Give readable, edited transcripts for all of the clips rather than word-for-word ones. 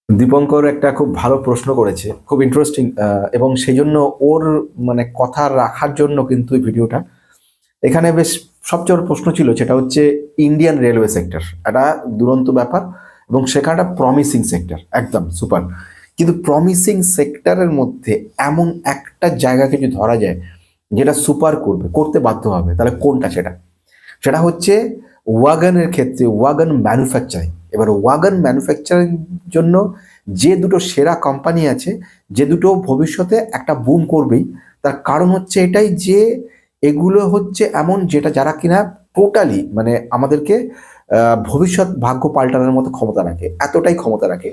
দীপঙ্কর একটা খুব ভালো প্রশ্ন করেছে, খুব ইন্টারেস্টিং, এবং সেই জন্য ওর মানে কথা রাখার জন্য কিন্তু এই ভিডিওটা এখানে বেশ সবচেয়ে বড় প্রশ্ন ছিল, সেটা হচ্ছে ইন্ডিয়ান রেলওয়ে সেক্টর একটা দুরন্ত ব্যাপার এবং সেখানে একটা প্রমিসিং সেক্টর, একদম সুপার। কিন্তু প্রমিসিং সেক্টরের মধ্যে এমন একটা জায়গাকে যদি ধরা যায় যেটা সুপার করবে, করতে বাধ্য হবে, তাহলে কোনটা সেটা? সেটা হচ্ছে ওয়াগনের ক্ষেত্রে ওয়াগন ম্যানুফ্যাকচারিং। এবার ওয়াগন ম্যানুফ্যাকচারিং জন্য যে দুটো সেরা কোম্পানি আছে, যে দুটো ভবিষ্যতে একটা বুম করবেই, তার কারণ হচ্ছে এটাই যে এগুলো হচ্ছে এমন যেটা যারা কিনা টোটালি মানে আমাদেরকে ভবিষ্যৎ ভাগ্য পাল্টানোর মতো ক্ষমতা রাখে, এতটাই ক্ষমতা রাখে।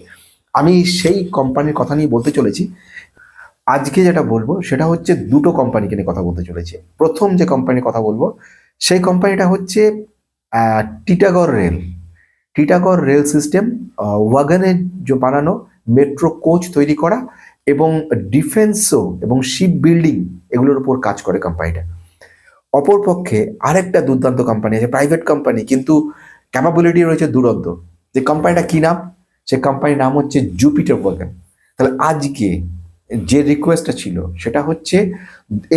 আমি সেই কোম্পানির কথা নিয়ে বলতে চলেছি। আজকে যেটা বলবো সেটা হচ্ছে দুটো কোম্পানিকে নিয়ে কথা বলতে চলেছে। প্রথম যে কোম্পানির কথা বলবো সেই কোম্পানিটা হচ্ছে Titagarh rail. Titagarh rail system ওয়াগনের যে বানানো মেট্রো কোচ তৈরি করা এবং ডিফেন্সও এবং শিপ বিল্ডিং এগুলোর উপর কাজ করে কোম্পানিটা। অপরপক্ষে আরেকটা দুর্দান্ত কোম্পানি আছে, প্রাইভেট কোম্পানি, কিন্তু ক্যাপাবিলিটি রয়েছে দুরন্ত। যে কোম্পানিটা কি নাম? সে কোম্পানির নাম হচ্ছে জুপিটার ওয়াগন। তাহলে আজকে যে রিকোয়েস্টটা ছিল সেটা হচ্ছে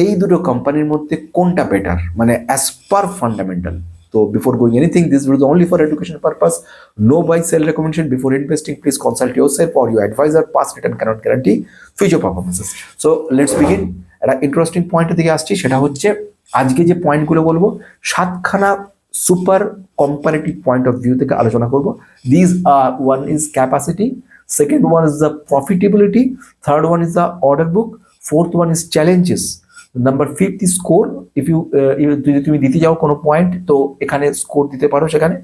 এই দুটো কোম্পানির মধ্যে কোনটা বেটার, মানে অ্যাজ পার ফান্ডামেন্টাল। তো before going anything, this video only for education purpose, no buy sell recommendation. Before investing please consult yourself or your advisor. Past return cannot guarantee future performances. So let's begin. একটা interesting পয়েন্টের দিকে আসছি, সেটা হচ্ছে আজকে যে পয়েন্টগুলো বলবো সাতখানা super comparative point of view থেকে আলোচনা করব। This are one is capacity, second one is the profitability, third one is the order book, fourth one is challenges, number fifth is score. If you যদি তুমি দিতে যাও কোনো point, তো এখানে স্কোর দিতে পারো। সেখানে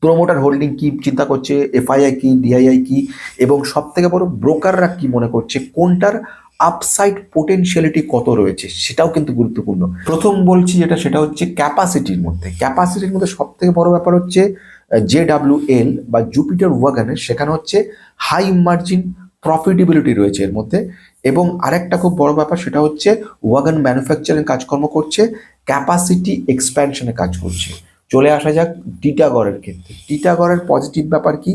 প্রোমোটার হোল্ডিং কি চিন্তা করছে, এফআইআই কি, ডিআইআই কি, এবং সব থেকে বড় ব্রোকাররা কি মনে করছে, কোনটার আপসাইড পোটেনশিয়ালিটি কত রয়েছে, সেটাও কিন্তু গুরুত্বপূর্ণ। প্রথম বলছি যেটা, সেটা হচ্ছে ক্যাপাসিটির মধ্যে সব থেকে বড় ব্যাপার হচ্ছে JWL বা জুপিটার ওয়াগনের, সেখানে হচ্ছে হাই মার্জিন প্রফিটেবিলিটি রয়েছে এর মধ্যে। এবং আরেকটা খুব বড় ব্যাপার, সেটা হচ্ছে ওয়াগন ম্যানুফ্যাকচারিং কাজকর্ম করছে, ক্যাপাসিটি এক্সপ্যানশনে কাজ করছে। চলে আসা যাক টিটাগড়ের ক্ষেত্রে। টিটাগড়ের পজিটিভ ব্যাপার কি,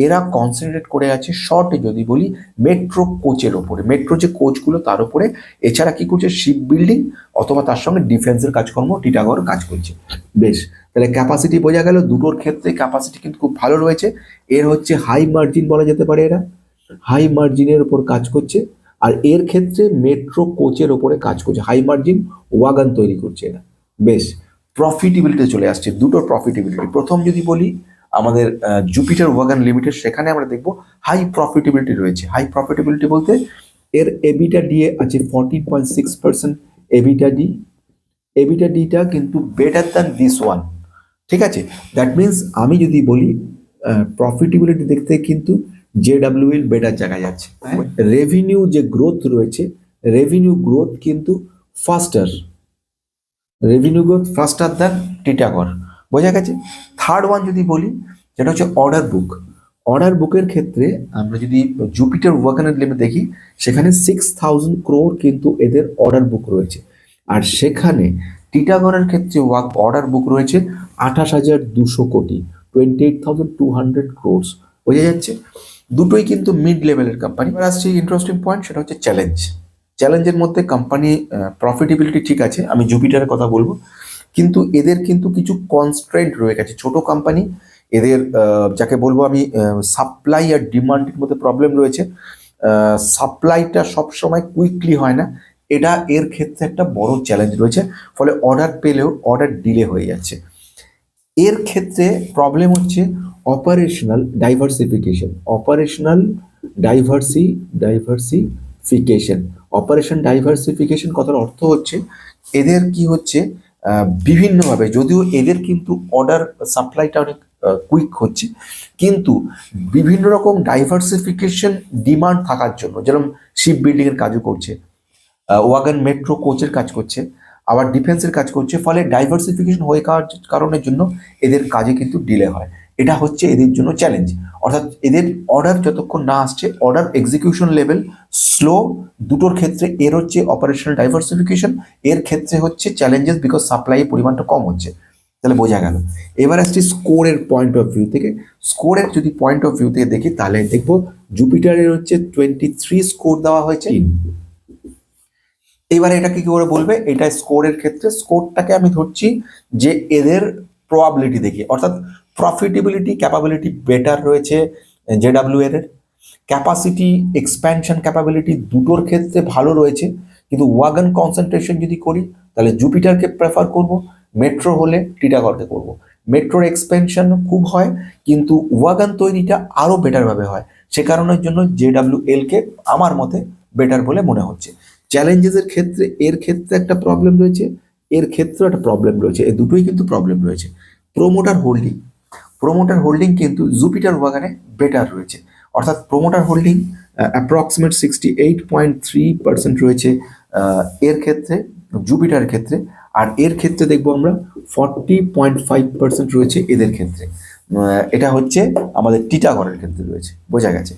এরা কনসেন্ট্রেট করে আছে শর্টে যদি বলি মেট্রো কোচের ওপরে, মেট্রো যে কোচগুলো তার উপরে। এছাড়া কি করছে, শিপ বিল্ডিং অথবা তার সঙ্গে ডিফেন্সের কাজকর্ম টিটাগড় কাজ করছে। বেশ, তাহলে ক্যাপাসিটি বোঝা গেল, দুটোর ক্ষেত্রে ক্যাপাসিটি কিন্তু খুব ভালো রয়েছে। এর হচ্ছে হাই মার্জিন বলা যেতে পারে, এরা হাই মার্জিনের উপর কাজ করছে। আর এর ক্ষেত্রে মেট্রো কোচের ওপরে কাজ করছে, হাই মার্জিন ওয়াগন তৈরি করছে এরা। বেশ, প্রফিটেবিলিটি চলে আসছে, দুটোর প্রফিটেবিলিটি। প্রথম যদি বলি আমাদের জুপিটার ওয়াগন লিমিটেড, সেখানে আমরা দেখব হাই প্রফিটেবিলিটি রয়েছে। হাই প্রফিটেবিলিটি বলতে এর এবিটা ডিএ আছে 14.6%। এবিটা ডি, এবিটা ডিটা কিন্তু বেটার দ্যান দিস ওয়ান। ঠিক আছে, দ্যাট মিনস আমি যদি বলি প্রফিটেবিলিটি দেখতে কিন্তু JWL বেটার জায়গায় যাচ্ছে। রেভিনিউ যে গ্রোথ রয়েছে, রেভিনিউ গ্রোথ কিন্তু ফাস্টার, রেভিনিউ গ্রোথ ফাস্টার দ্যান টিটাগড়। বোঝা গেছে। থার্ড ওয়ান যদি বলি, যেটা হচ্ছে অর্ডার বুক। অর্ডার বুকের ক্ষেত্রে আমরা যদি জুপিটার ওয়াগনের লিমিট দেখি, সেখানে 6000 crore কিন্তু এদের অর্ডার বুক রয়েছে। আর সেখানে টিটাগড়ের ক্ষেত্রে অর্ডার বুক রয়েছে 28,200 কোটি, 28,200 crores। বোঝা যাচ্ছে, দুটোই কিন্তু মিড লেভেলের কোম্পানি। এবার আসছে ইন্টারেস্টিং পয়েন্ট, সেটা হচ্ছে চ্যালেঞ্জ। চ্যালেঞ্জের মধ্যে কোম্পানি প্রফিটেবিলিটি ঠিক আছে, আমি জুপিটারের কথা বলবো, কিন্তু এদের কিন্তু কিছু কনস্ট্রেন্ট রয়ে গেছে। ছোট কোম্পানি, এদের যাকে বলবো আমি সাপ্লাই আর ডিমান্ডের মধ্যে প্রবলেম রয়েছে। সাপ্লাইটা সবসময় কুইকলি হয় না, এটা এর ক্ষেত্রে একটা বড় চ্যালেঞ্জ রয়েছে। ফলে অর্ডার পেলেও অর্ডার ডিলে হয়ে যাচ্ছে। এর ক্ষেত্রে প্রবলেম হচ্ছে operational diversification. Diversification operation diversification কথার অর্থ হচ্ছে এদের কি হচ্ছে, বিভিন্নভাবে, যদিও এদের কিন্তু অর্ডার সাপ্লাইটা অনেক কুইক হচ্ছে, কিন্তু বিভিন্ন রকম ডাইভার্সিফিকেশন ডিমান্ড থাকার জন্য, যেরকম শিপ বিল্ডিং এর কাজও করছে, ওয়াগন মেট্রো কোচের কাজ করছে, আবার ডিফেন্সের কাজ করছে। ফলে ডাইভার্সিফিকেশন হয়ে যাওয়ার কারণের জন্য এদের কাজে কিন্তু ডিলে হয়। এটা হচ্ছে এদের জন্য চ্যালেঞ্জ। অর্থাৎ এদের অর্ডার যতক্ষণ না আসছে, অর্ডার এক্সিকিউশন লেভেল স্লো। দুটোর ক্ষেত্রে এর হচ্ছে অপারেশনাল ডাইভার্সিফিকেশন, এর ক্ষেত্রে হচ্ছে চ্যালেঞ্জেস, বিকজ সাপ্লাইয়ের পরিমাণটা কম হচ্ছে। তাহলে বোঝা গেল। এবার আসছি স্কোরের পয়েন্ট অফ ভিউ থেকে। স্কোরের যদি পয়েন্ট অফ ভিউ থেকে দেখি তাহলে দেখবো জুপিটারের হচ্ছে 23 স্কোর দেওয়া হয়েছে। এবারে এটাকে কি করে বলবে, এটা স্কোরের ক্ষেত্রে স্কোরটাকে আমি ধরছি যে এদের প্রবাবিলিটি দেখি, অর্থাৎ প্রফিটেবিলিটি ক্যাপাবিলিটি বেটার রয়েছে জেডাব্লিউ এর, ক্যাপাসিটি এক্সপ্যানশন ক্যাপাবিলিটি দুটোর ক্ষেত্রে ভালো রয়েছে, কিন্তু ওয়াগন কনসেন্ট্রেশন যদি করি তাহলে জুপিটারকে প্রেফার করব, মেট্রো হলে টিটাগড়কে করব। মেট্রোর এক্সপেনশন খুব হয়, কিন্তু ওয়াগন তৈরিটা আরও বেটারভাবে হয়, সে কারণের জন্য জেডাব্লিউএলকে আমার মতে বেটার বলে মনে হচ্ছে। চ্যালেঞ্জেসের ক্ষেত্রে এর ক্ষেত্রে একটা প্রবলেম রয়েছে, এর ক্ষেত্রেও একটা প্রবলেম রয়েছে, এই দুটোই কিন্তু প্রবলেম রয়েছে। প্রোমোটার হোল্ডিং কিন্তু জুপিটার ওয়াগনে বেটার রয়েছে, অর্থাৎ প্রোমোটার হোল্ডিং অ্যাপ্রক্সিমেট 68.3% রয়েছে এর ক্ষেত্রে, জুপিটার ক্ষেত্রে। আর এর ক্ষেত্রে দেখবো আমরা 40.5% রয়েছে এদের ক্ষেত্রে। এটা হচ্ছে আমাদের টিটাগড়ের ক্ষেত্রে রয়েছে, বোঝা গেছে।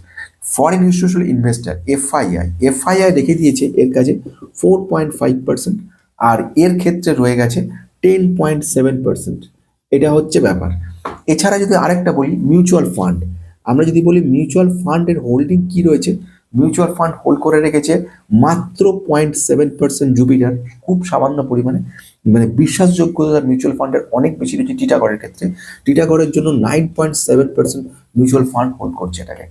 ফরেন ইনস্টিটিউশনাল ইনভেস্টার এফআইআই রেখে দিয়েছে এর কাছে 4.5%, আর এর ক্ষেত্রে রয়ে গেছে 10.7%। এটা হচ্ছে ব্যাপার। এছাড়া যদি আরেকটা বলি মিউচুয়াল ফান্ড, আমরা যদি বলি মিউচুয়াল ফান্ডের হোল্ডিং কি রয়েছে, মিউচুয়াল ফান্ড হোল্ড করে রেখেছে মাত্র 0.7% জুপিটার, খুব সামান্য পরিমাণে, মানে বিশ্বাসযোগ্যতা মিউচুয়াল ফান্ডের অনেক বেশি রয়েছে টিটাগড়ের ক্ষেত্রে। টিটাগড়ের জন্য 9.7% মিউচুয়াল ফান্ড হোল্ড করছে এটাকে,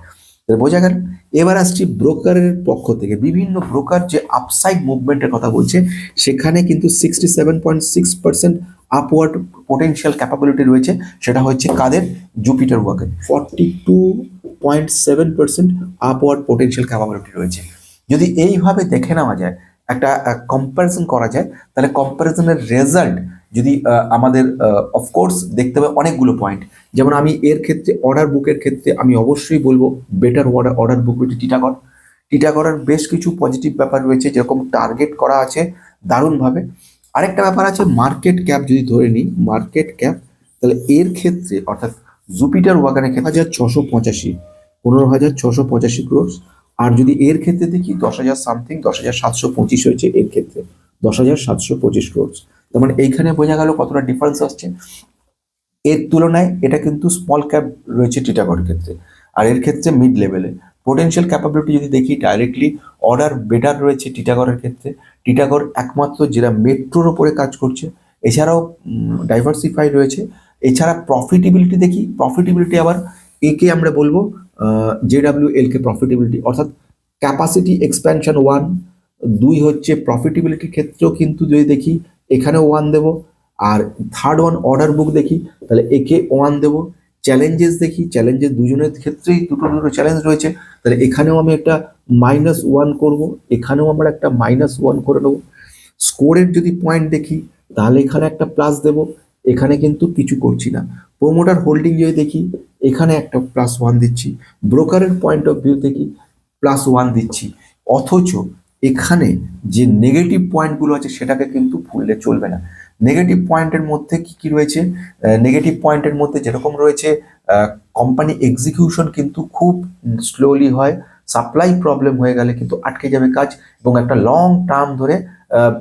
বোঝা গেল। এবার আসছি ব্রোকারের পক্ষ থেকে, বিভিন্ন ব্রোকার যে আপসাইড মুভমেন্টের কথা বলছে, সেখানে কিন্তু 67.6% আপওয়ার্ড পোটেনশিয়াল ক্যাপাবিলিটি রয়েছে, সেটা হচ্ছে কাদের, Jupiter Wagon. 42.7% upward potential capability রয়েছে। যদি এইভাবে দেখে নেওয়া যায়, একটা কম্প্যারিজন করা যায়, তাহলে কম্প্যারিজনের রেজাল্ট যদি আমাদের অফকোর্স দেখতে হবে অনেকগুলো পয়েন্ট। যেমন আমি এর ক্ষেত্রে অর্ডার বুকের ক্ষেত্রে আমি অবশ্যই বলবো বেটার অর্ডার বুক রয়েছে টিটাগড়। টিটাগড়ের বেশ কিছু পজিটিভ ব্যাপার রয়েছে, যেরকম টার্গেট করা আছে দারুণভাবে। আরেকটা ব্যাপার আছে মার্কেট ক্যাপ, যদি ধরে নিই মার্কেট ক্যাপ, তাহলে এর ক্ষেত্রে অর্থাৎ জুপিটার ওয়াগনের ক্ষেত্রে 15,685 ক্রোর্স। আর যদি এর ক্ষেত্রে দেখি 10,000 সামথিং, 10,725 হয়েছে এর ক্ষেত্রে, 10,725 ক্রোর্স। তার মানে এইখানে বোঝা গেল কতটা ডিফারেন্স আসছে। এর তুলনায় এটা কিন্তু স্মল ক্যাপ রয়েছে টিটাগড়ের ক্ষেত্রে, আর এর ক্ষেত্রে মিড লেভেলে। পোটেনশিয়াল ক্যাপাবিলিটি যদি দেখি ডাইরেক্টলি অর্ডার বেটার রয়েছে টিটাগড়ের ক্ষেত্রে। টিটাগড় একমাত্র যেটা মেট্রোর ওপরে কাজ করছে, এছাড়াও ডাইভার্সিফাই রয়েছে। এছাড়া প্রফিটেবিলিটি দেখি, প্রফিটেবিলিটি আবার একে আমরা বলবো জেডাব্লিউএল কে প্রফিটেবিলিটি, অর্থাৎ ক্যাপাসিটি এক্সপ্যানশন 1, 2 হচ্ছে প্রফিটেবিলিটির ক্ষেত্রেও কিন্তু যদি দেখি এখানেও 1 দেবো। আর থার্ড ওয়ান অর্ডার বুক দেখি তাহলে একে 1 দেবো। চ্যালেঞ্জেস দেখি, চ্যালেঞ্জেস দুজনের ক্ষেত্রেই দুটো চ্যালেঞ্জ রয়েছে, তাহলে এখানেও আমি একটা -1 করব, এখানেও আমরা একটা -1 করে নেবো। স্কোরের যদি পয়েন্ট দেখি তাহলে এখানে একটা প্লাস দেব, এখানে কিন্তু কিছু করছি না। প্রোমোটার হোল্ডিং যদি দেখি এখানে একটা +1 দিচ্ছি, ব্রোকারের পয়েন্ট অফ ভিউ দেখি +1 দিচ্ছি। অথচ এখানে যে নেগেটিভ পয়েন্টগুলো আছে সেটাকে কিন্তু ভুললে চলবে না। নেগেটিভ পয়েন্টের মধ্যে কি কি রয়েছে, নেগেটিভ পয়েন্টের মধ্যে যেরকম রয়েছে কোম্পানি এক্সিকিউশন কিন্তু খুব স্লোলি হয়, সাপ্লাই প্রবলেম হয়ে গেলে কিন্তু আটকে যাবে কাজ, এবং একটা লং টার্ম ধরে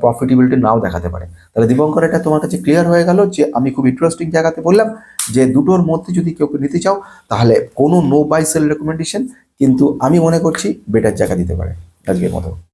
প্রফিটেবিলিটি নাও দেখাতে পারে। তাহলে দীপঙ্কর, এটা তোমার কাছে ক্লিয়ার হয়ে গেল যে আমি খুব ইন্টারেস্টিং জায়গাতে বললাম যে দুটোর মধ্যে যদি কেউ নিতে চাও তাহলে কোনো নো বাই সেল রেকমেন্ডেশন, কিন্তু আমি মনে করছি বেটার জায়গা দিতে পারে আজকের মতো।